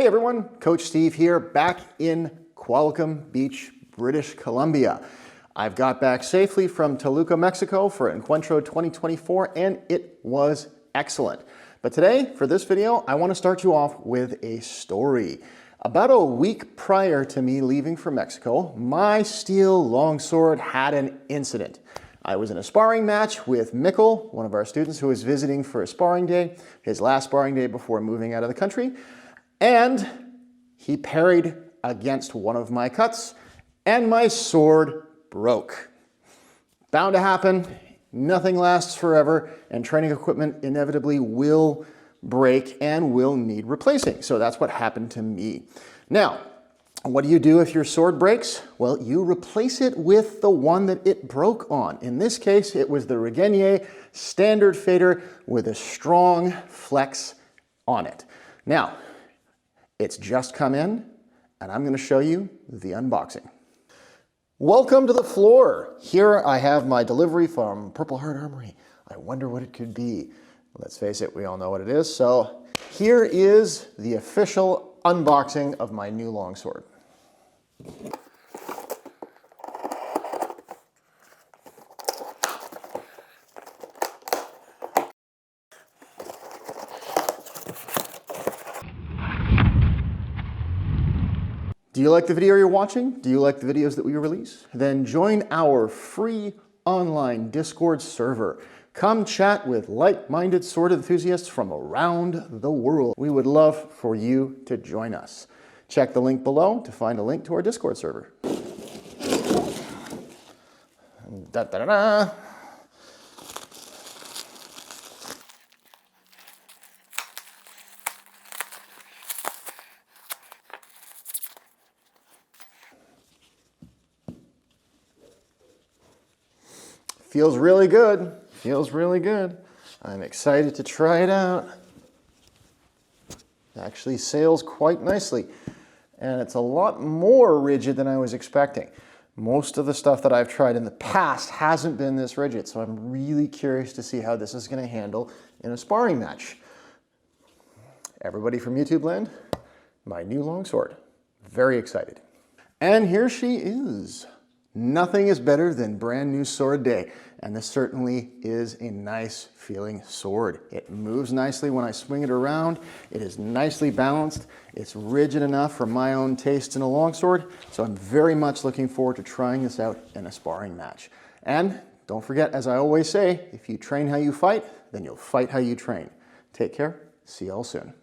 Hey everyone, Coach Steve here, back in Qualicum Beach, British Columbia. I've got back safely from Toluca, Mexico for Encuentro 2024, and it was excellent. But today, for this video, I want to start you off with a story. About a week prior to me leaving for Mexico, my steel longsword had an incident. I was in a sparring match with Mikkel, one of our students who was visiting for a sparring day, his last sparring day before moving out of the country, and he parried against one of my cuts, and my sword broke. Bound to happen. Nothing lasts forever, and training equipment inevitably will break and will need replacing. So that's what happened to me. Now, what do you do if your sword breaks? Well, you replace it with the one that it broke on. In this case, it was the Regenyei Standard Feder with a strong flex on it. Now, it's just come in, and I'm going to show you the unboxing. Welcome to the floor. Here I have my delivery from Purple Heart Armory. I wonder what it could be. Let's face it, we all know what it is. So here is the official unboxing of my new longsword. Do you like the video you're watching? Do you like the videos that we release? Then join our free online Discord server. Come chat with like-minded sword enthusiasts from around the world. We would love for you to join us. Check the link below to find a link to our Discord server. Da-da-da-da. Feels really good. Feels really good. I'm excited to try it out. It actually sails quite nicely. And it's a lot more rigid than I was expecting. Most of the stuff that I've tried in the past hasn't been this rigid, so I'm really curious to see how this is going to handle in a sparring match. Everybody from YouTube land, my new longsword. Very excited. And here she is. Nothing is better than brand new sword day, and this certainly is a nice feeling sword. It moves nicely when I swing it around. It is nicely balanced. It's rigid enough for my own taste in a longsword, so I'm very much looking forward to trying this out in a sparring match. And don't forget, as I always say, if you train how you fight, then you'll fight how you train. Take care. See you all soon.